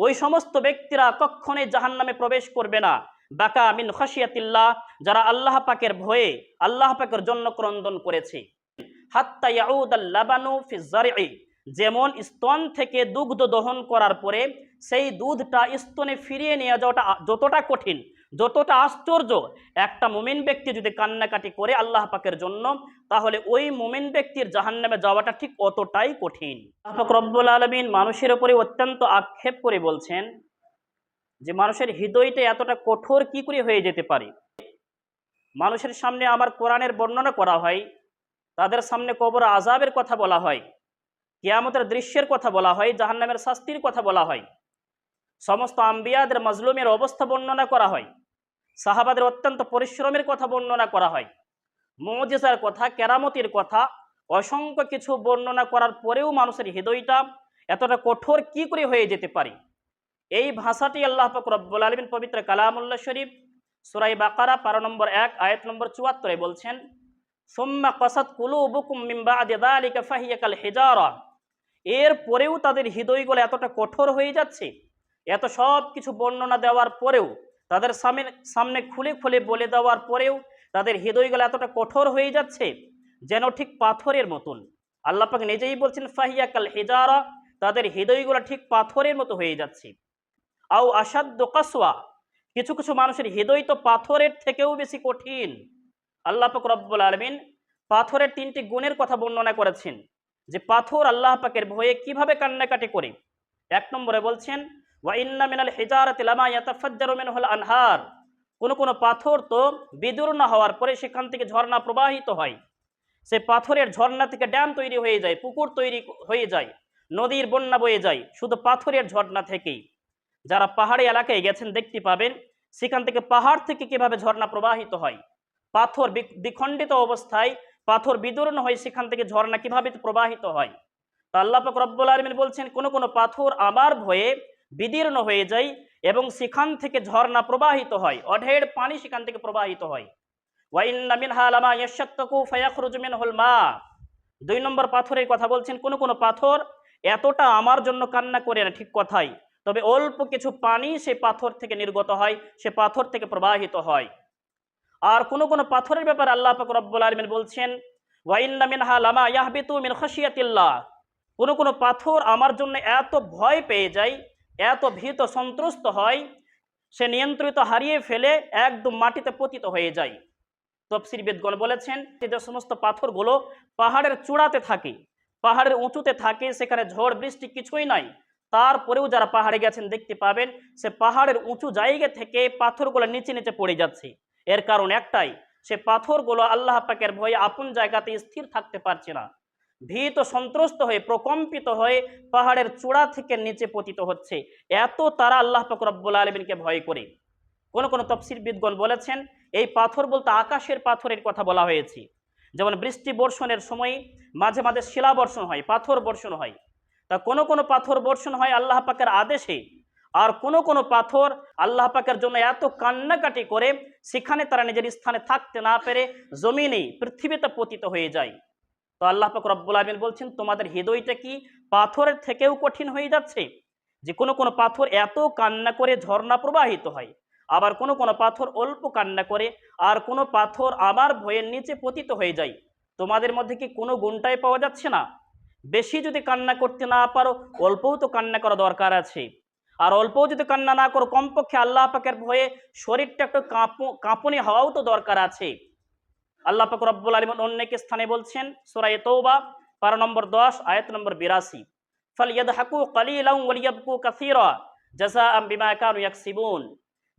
ওই সমস্ত ব্যক্তিরা কখনোই জাহান্নামে প্রবেশ করবে না। বাকা মিন খাশিয়াতিল্লাহ, যারা আল্লাহ পাকের ভয়ে আল্লাহ পাকের জন্য ক্রন্দন করেছে। হাত্তা ইয়াউদাল লাবানু ফি যারঈ, যেমন স্তন থেকে দুগ্ধ দহন করার পরে সেই দুধটা স্তনে ফিরিয়ে নিয়ে যাওয়াটা যতটা কঠিন, যতটা আশ্চর্য, একটা মুমিন ব্যক্তি যদি কান্নাকাটি করে আল্লাহ পাকের জন্য, তাহলে ওই মুমিন ব্যক্তির জাহান্নামে যাওয়াটা ঠিক অতটাই কঠিন। আল্লাহ পাক রব্বুল আলামিন মানুষের উপরে অত্যন্ত আক্ষেপ করে বলছেন যে মানুষের হৃদয়টা এতটা কঠোর কি করে হয়ে যেতে পারে। মানুষের সামনে আমার কোরআনের বর্ণনা করা হয়, তাদের সামনে কবর আযাবের কথা বলা হয়, কিয়ামতের দৃশ্যের কথা বলা হয়, জাহান্নামের শাস্তির কথা বলা হয়, সমস্ত আম্বিয়াদের মাজলুমের অবস্থা বর্ণনা করা হয়, সাহাবাদের অত্যন্ত পরিশ্রমের কথা বর্ণনা করা হয়, মুজিজার কথা, কেরামতির কথা, অসংখ্য কিছু বর্ণনা করার পরেও মানুষের হৃদয়টা এতটা কঠোর কি করে হয়ে যেতে পারে। এই ভাষাটি আল্লাহ পাক রব্বুল আলামিন পবিত্র কালামুল্লাহ শরীফ সূরা বাকারা পারা নম্বর 1 আয়াত নম্বর 74 বলছেন, সুম্মা কাসাত কুলুবুকুম মিন বাদি যালিকা ফাহিয়া কাল হিজারা, এর পরেও তাদের হৃদয়গুলো এতটা কঠোর হয়ে যাচ্ছে। এত সব কিছু বর্ণনা দেওয়ার পরেও, তাদের সামনে খুলে খুলে বলে দেওয়ার পরেও তাদের হৃদয়গুলো এতটা কঠোর হয়ে যাচ্ছে যেন ঠিক পাথরের মতন। আল্লাহ পাক নিজেই বলছেন ফাহিয়া কাল হিজারা, তাদের হৃদয়গুলো ঠিক পাথরের মতো হয়ে যাচ্ছে। আও আসাদ্দু কাসওয়া, কিছু কিছু মানুষের হৃদয় তো পাথরের থেকেও বেশি কঠিন। আল্লাহ পাক রব্বুল আলামিন পাথরের 3টি গুণের কথা বর্ণনা করেছেন যে পাথর আল্লাহ পাকের ভয়ে কিভাবে কান্নাকাটি করে। 1 নম্বরে বলছেন ওয়া ইন্না মিনাল হিজারাতি লামা ইয়াতাফাজ্জারু মিনহুল আনহার, কোন পাথর তো বিদীর্ণ হওয়ার পরে সেখান থেকে ঝর্ণা প্রবাহিত হয়, সে পাথরের ঝর্ণা থেকে ড্যাম তৈরি হয়ে যায়, পুকুর তৈরি হয়ে যায়, নদীর বন্যা বয়ে যায় শুধু পাথরের ঝর্ণা থেকেই। যারা পাহাড়ি এলাকায় গেছেন দেখতে পাবেন সেখান থেকে পাহাড় থেকে কিভাবে ঝর্ণা প্রবাহিত হয়, পাথর বিখণ্ডিত অবস্থায় পাথর বিদীর্ণ হয়, সেখান থেকে ঝর্ণা কিভাবে প্রবাহিত হয়। তা আল্লাহ পাক রব্বুল আলামিন বলছেন কোন পাথর আমার ভয়ে বিদীর্ণ হয়ে যায় এবং সেখান থেকে ঝর্ণা প্রবাহিত হয়, অঢের পানি সেখান থেকে প্রবাহিত হয়। ওয়া ইন্না মিনহা লামা ইয়াশাক্কাকু ফায়াখরুজু মিনহুল মা, 2 নম্বর পাথরের কথা বলছেন কোন পাথর এতটা আমার জন্য কান্না করে না, ঠিক কথাই, তবে অল্প কিছু পানি সে পাথর থেকে নির্গত হয়, সে পাথর থেকে প্রবাহিত হয়। আর কোন পাথরের ব্যাপারে আল্লাহ পাক রব্বুল আলামিন বলছেন ওয়া ইন্না মিনহা লামা ইয়াহবিতু মিন খাশিয়াতিল্লাহ, কোন পাথর আমার জন্য এত ভয় পেয়ে যায়, এত ভীত সন্ত্রস্ত হয়, সে নিয়ন্ত্রিত হারিয়ে ফেলে একদম মাটিতে পতিত হয়ে যায়। তাফসীরবিদগণ বলেছেন যে সমস্ত পাথরগুলো পাহাড়ের চূড়াতে থাকে, পাহাড়ের উঁচুতে থাকে, সেখানে ঝড় বৃষ্টি কিছুই নাই, তারপরেও যারা পাহাড়ে গেছেন দেখতে পাবেন সে পাহাড়ের উঁচু জায়গা থেকে পাথরগুলো নিচে নিচে পড়ে যাচ্ছে। এর কারণ একটাই, সে পাথরগুলো আল্লাহ পাকের ভয়ে আপন জায়গাতে স্থির থাকতে পারছে না, ভীত সন্ত্রস্ত হয়ে প্রকম্পিত হয়ে পাহাড়ের চূড়া থেকে নিচে পতিত হচ্ছে। এত তারা আল্লাহ পাক রব্বুল আলামিনকে ভয় করে। কোন তাফসীরবিদগণ বলেছেন এই পাথর বলতে আকাশের পাথরের কথা বলা হয়েছে। যেমন বৃষ্টি বর্ষণের সময় মাঝে মাঝে শিলা বর্ষণ হয়, পাথর বর্ষণ হয়। তা কোন পাথর বর্ষণ হয় আল্লাহ পাকের আদেশে, আর কোন পাথর আল্লাহ পাকের জন্য এত কান্নাকাটি করে সেখানে তারা নিজের স্থানে থাকতে না পেরে জমিনে পৃথিবীতে পতিত হয়ে যায়। তো আল্লাহ পাক রব্বুল আলামিন বলছেন তোমাদের হৃদয়টা কি পাথরের থেকেও কঠিন হয়ে যাচ্ছে, যে কোন পাথর এত কান্না করে ঝর্ণা প্রবাহিত হয়, আবার কোন পাথর অল্প কান্না করে, আর কোন পাথর আবার ভয়ের নিচে পতিত হয়ে যায়। তোমাদের মধ্যে কি কোনো গুণটাই পাওয়া যাচ্ছে না? বেশি যদি কান্না করতে না পারো, অল্পও তো কান্না করা দরকার আছে। আর অল্পও যদি কান্না না করো, কমপক্ষে আল্লাহ পাকের ভয়ে শরীরটা একটু কাঁপুনি হওয়াও তো দরকার আছে। আল্লাহ পাক রব্বুল আলামিন অন্য এক স্থানে বলছেন সূরা তাওবা পারা নম্বর 10 আয়াত নম্বর 82, ফালইয়াদহাকু কালিলান ওয়ালিয়াবকু কাসীরা জাযাআম বিমা কানু ইয়াকসিবুন,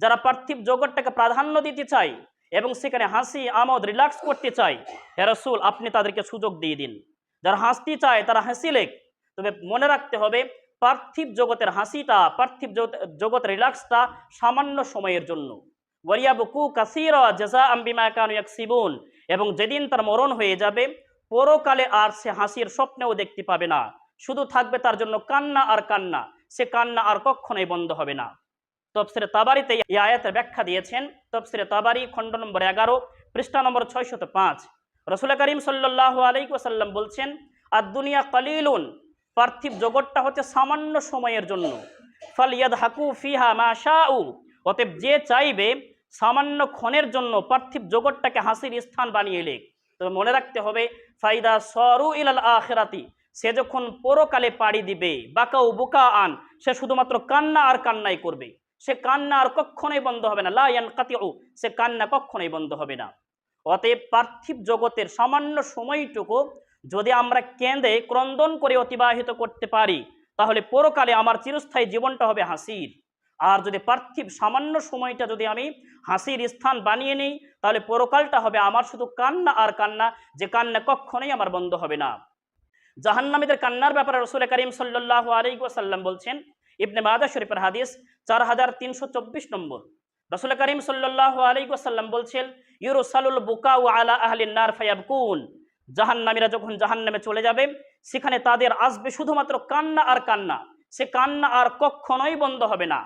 যারা পার্থিব জগৎটাকে প্রাধান্য দিতে চায় এবং সেখানে হাসি আমোদ রিল্যাক্স করতে চায়, হে রাসূল আপনি তাদেরকে সুযোগ দিয়ে দিন। যারা হাসতে চায় তারা হাসি লেক, তবে মনে রাখতে হবে পার্থিব জগতের হাসিটা, পার্থিব জগৎ রিল্যাক্সটা সামান্য সময়ের জন্য। ওয়ালিয়াবকু কাসীরা জাযাআম বিমা কানু ইয়াকসিবুন, এবং যেদিন তার মরণ হয়ে যাবে পরকালে আর সে হাসির স্বপ্নেও দেখতে পাবে না, শুধু থাকবে তার জন্য কান্না আর কান্না, সে কান্না আর কখনোই বন্ধ হবে না। তাফসীরে তাবারিতে এই আয়াতের ব্যাখ্যা দিয়েছেন তাফসীরে তাবারি খণ্ড নম্বর 11 পৃষ্ঠা নম্বর 605। রাসূল করিম সাল্লাল্লাহু আলাইহি ওয়াসাল্লাম বলছেন আদ দুনিয়া কালিলুন, পার্থিব জগৎটা হচ্ছে সামান্য সময়ের জন্য, ফালইয়াদহাকু ফিহা মা শাউ। অতএব যে চাইবে সামান্য ক্ষণের জন্য পার্থিব জগৎটাকে হাসির স্থান বানিয়ে লেখ। তবে মনে রাখতে হবে ফাইদা সরু ইলাল আখিরাতি, সে যখন পরকালে পাড়ি দিবে বাকাউ বুকা আন, সে শুধুমাত্র কান্না আর কান্নাই করবে। সে কান্না আর কখনোই বন্ধ হবে না, লা ইয়ানকাতিউ, সে কান্না কখনোই বন্ধ হবে না। অতএব পার্থিব জগতের সামান্য সময়টুকু যদি আমরা কেঁদে ক্রন্দন করে অতিবাহিত করতে পারি, তাহলে পরকালে আমার চিরস্থায়ী জীবনটা হবে হাসির। আর যদি পার্থিব সামান্য সময়টা যদি আমি হাসির স্থান বানিয়ে নিই, তাহলে পরকালটা হবে আমার শুধু কান্না আর কান্না, যে কান্না কখনোই আমার বন্ধ হবে না। জাহান্নামীদের কান্নার ব্যাপারে রাসূল করিম সাল্লাল্লাহু আলাইহি ওয়াসাল্লাম বলছেন, ইবনে মাজাহ শরীফের হাদিস 4324 নম্বর, রাসূল করিম সাল্লাল্লাহু আলাইহি ওয়াসাল্লাম বলছেন, ইউরসালুল বুকাউ আলা আহলিন নার ফায়াবকুন, জাহান্নামীরা যখন জাহান্নামে চলে যাবে সেখানে তাদের আসবে শুধুমাত্র কান্না আর কান্না, সে কান্না আর কখনোই বন্ধ হবে না।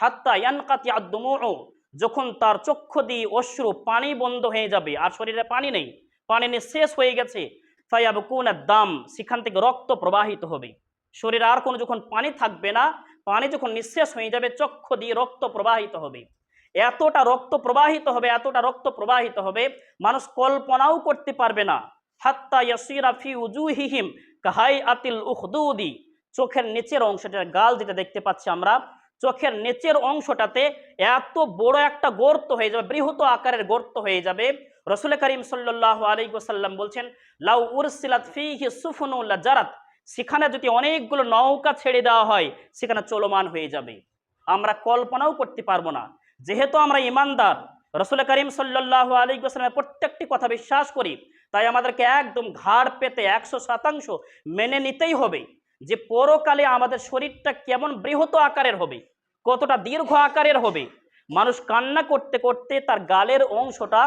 হাত্তা ইয়ানকাতি আদ-দুমুউ, যখন তার চক্ষু দিয়ে অশ্রু পানি বন্ধ হয়ে যাবে, আর শরীরে পানি নেই, পানি শেষ হয়ে গেছে। ফায়াবকুনা দাম, সেখান থেকে রক্ত প্রবাহিত হবে। শরীরে আর কোনো যখন পানি থাকবে না, পানি যখন নিঃশেষ হয়ে যাবে, চক্ষু দিয়ে রক্ত প্রবাহিত হবে। এতটা রক্ত প্রবাহিত হবে, এতটা রক্ত প্রবাহিত হবে, মানুষ কল্পনাও করতে পারবে না। হাত্তা ইয়াসিরা ফি উজুহিহিম কাহাইআতিল উখদুদি, চোখের নিচের অংশটা, গাল যেটা দেখতে পাচ্ছি আমরা, চোখের নিচের অংশটাতে এত বড় একটা গর্ত হয়ে যাবে, বৃহৎ আকারের গর্ত হয়ে যাবে। রাসূল করিম সাল্লাল্লাহু আলাইহি ওয়াসাল্লাম বলছেন, লাউ উরসিলাত ফীহি সুফুনু লাজারাত, সেখানে যদি অনেকগুলো নৌকা ছেড়ে দেওয়া হয়, সেখানে চলমান হয়ে যাবে। আমরা কল্পনাও করতে পারবো না। যেহেতু আমরা ঈমানদার, রাসূল করিম সাল্লাল্লাহু আলাইহি ওয়াসাল্লামের প্রত্যেকটি কথা বিশ্বাস করি, তাই আমাদেরকে একদম ঘাড় পেতে 100% মেনে নিতেই হবে যে পরকালে আমাদের শরীরটা কেমন বৃহৎ আকারের হবে, কতটা দীর্ঘ আকারের হবে। মানুষ কান্না করতে করতে তার গালের অংশটা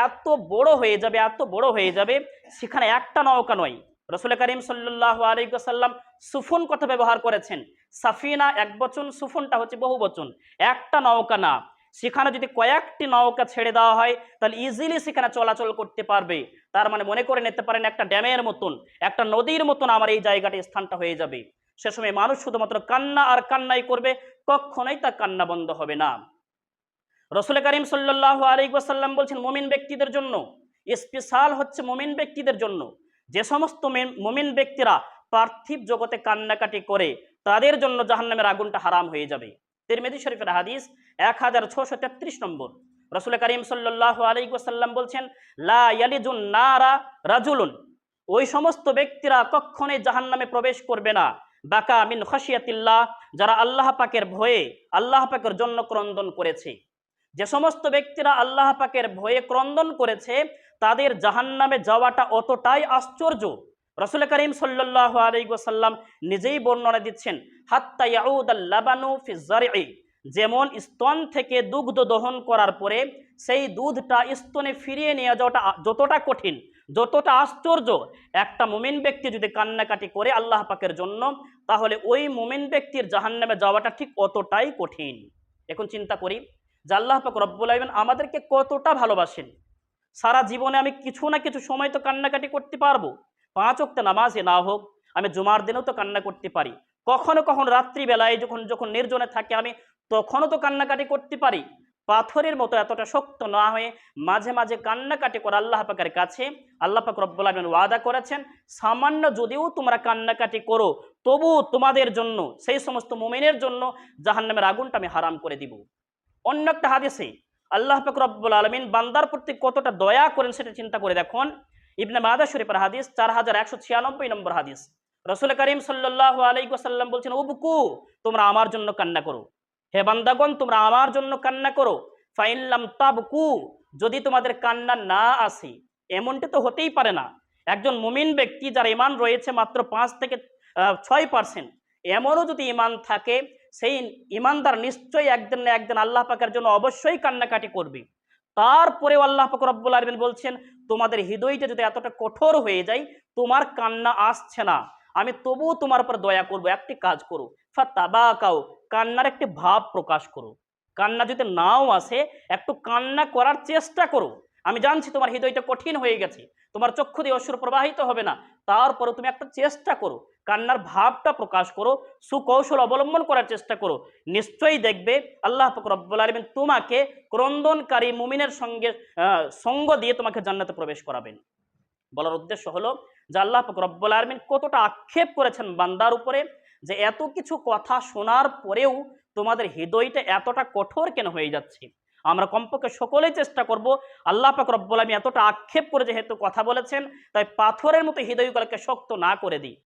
এত বড় হয়ে যাবে, এত বড় হয়ে যাবে, সেখানে একটা নৌকা নয়। রাসূল করিম সাল্লাল্লাহু আলাইহি ওয়াসাল্লাম সুফুন কথা ব্যবহার করেছেন। সাফিনা এক বচন, সুফুনটা হচ্ছে বহু বচন, একটা নৌকা না। সেখানে যদি কয়েকটি নৌকা ছেড়ে দেওয়া হয়, তাহলে ইজিলি সেখানে চলাচল করতে পারবে। তার মানে মনে করে নিতে পারেন একটা ড্যামের মতন, একটা নদীর মতন আমার এই জায়গাটি স্থানটা হয়ে যাবে। সে সময় মানুষ শুধুমাত্র কান্না আর কান্নাই করবে, কখনোই তার কান্না বন্ধ হবে না। রাসূল করিম সাল্লাল্লাহু আলাইহি ওয়াসাল্লাম বলছেন, মুমিন ব্যক্তিদের জন্য স্পেশাল হচ্ছে মুমিন ব্যক্তিদের জন্য, যে সমস্ত মুমিন ব্যক্তিরা পার্থিব জগতে কান্নাকাটি করে, তাদের জন্য জাহান্নামের আগুনটা হারাম হয়ে যাবে। তিরমিজি শরীফের হাদিস 1633 নম্বর, রাসূল করিম সাল্লাল্লাহু আলাইহি ওয়াসাল্লাম বলছেন, লা ইয়ালিজুন নারা রাজুলুন, ওই সমস্ত ব্যক্তিরা কখনোই জাহান্নামে প্রবেশ করবে না, বাকা মিন খাশিয়াতিল্লাহ, যারা আল্লাহ পাকের ভয়ে আল্লাহ পাকের জন্য ক্রন্দন করেছে। যে সমস্ত ব্যক্তিরা আল্লাহ পাকের ভয়ে ক্রন্দন করেছে, তাদের জাহান্নামে যাওয়াটা অতটাই আশ্চর্য। রাসূল করিম সাল্লাল্লাহু আলাইহি ওয়াসাল্লাম নিজেই বর্ণনা দিচ্ছেন, হাত্তা ইয়াউদাল লাবানু ফি যারঈ, যেমন স্তন থেকে দুগ্ধ দহন করার পরে সেই দুধটা স্তনে ফিরিয়ে নিয়ে যাওয়াটা যতটা কঠিন, যতটা আশ্চর্য, একটা মুমিন ব্যক্তি যদি কান্নাকাটি করে আল্লাহ পাকের জন্য, তাহলে ওই মুমিন ব্যক্তির জাহান্নামে যাওয়াটা ঠিক অতটাই কঠিন। এখন চিন্তা করি যে আল্লাহ পাক রব্বুল আলামিন আমাদেরকে কতটা ভালোবাসেন। সারা জীবনে আমি কিছু না কিছু সময় তো কান্নাকাটি করতে পারবো। 5 ওয়াক্ত নামাজে না হোক, আমি জুমার দিনেও তো কান্না করতে পারি। কখনো কখনো রাত্রিবেলায় যখন যখন নির্জনে থাকে, আমি তখনও তো কান্নাকাটি করতে পারি। পাথরের মতো এতটা শক্ত না হয়ে মাঝে মাঝে কান্নাকাটি করে আল্লাহ পাকের কাছে আল্লাহ পাক রব্বুল আলামিন ওয়াদা করেছেন, সামান্য যদিও তোমরা কান্নাকাটি করো, তবু তোমাদের জন্য, সেই সমস্ত মুমিনের জন্য জাহান্নামের আগুনটা আমি হারাম করে দিব। অন্য একটা হাদিসে আল্লাহ পাক রব্বুল আলামিন বান্দার প্রতি কতটা দয়া করেন সেটা চিন্তা করে দেখুন। ইবনে মাজাহ শরীফের হাদিস 4196 নম্বর হাদিস, রাসূল করিম সাল্লাল্লাহু আলাইহি ওয়াসাল্লাম বলছেন, উবকু, তোমরা আমার জন্য কান্না করো, হে বান্দাগণ তোমরা আমার জন্য কান্না করো। ফাইল্লাম তাবকু, যদি তোমাদের কান্না না আসে, এমনটা তো হতেই পারে না। একজন মুমিন ব্যক্তি যার ঈমান রয়েছে মাত্র 5 থেকে 6%, এমনও যদি ঈমান থাকে, সেই ঈমানদার নিশ্চয়ই একদিন না একদিন আল্লাহ পাকের জন্য অবশ্যই কান্নাকাটি করবে। তারপরেও আল্লাহ পাক রব্বুল আলামিন বলছেন, তোমাদের হৃদয়টা যদি এতটা কঠোর হয়ে যায়, তোমার কান্না আসছে না, আমি তবুও তোমার উপর দয়া করব, একটি কাজ করো, ফাতাবাকাও, কান্নার একটি ভাব প্রকাশ করো। কান্না যদি নাও আসে, একটু কান্না করার চেষ্টা করো। আমি জানছি তোমার হৃদয়টা কঠিন হয়ে গেছে, তোমার চক্ষু দিয়ে অশ্রু প্রবাহিত হবে না, তারপরে তুমি একটা চেষ্টা করো, কান্নার ভাবটা প্রকাশ করো, সুকৌশল অবলম্বন করার চেষ্টা করো, নিশ্চয়ই দেখবে আল্লাহ পাক রব্বুল আলামিন তোমাকে ক্রন্দনকারী মুমিনের সঙ্গে সঙ্গ দিয়ে তোমাকে জান্নাতে প্রবেশ করাবেন। বলার উদ্দেশ্য হলো যে আল্লাহ পাক রব্বুল আলামিন কতটা আক্ষেপ করেছেন বান্দার উপরে, যে এত কিছু কথা শোনার পরেও তোমাদের হৃদয়টা এতটা কঠোর কেন হয়ে যাচ্ছে। আমরা কমপক্ষে সকলেই চেষ্টা করব, আল্লাহ পাক রব্বুল আলামিন এতটা আক্ষেপ করে যেহেতু কথা বলেছেন, তাই পাথরের মতো হৃদয়গুলোকে শক্ত না করে দিই।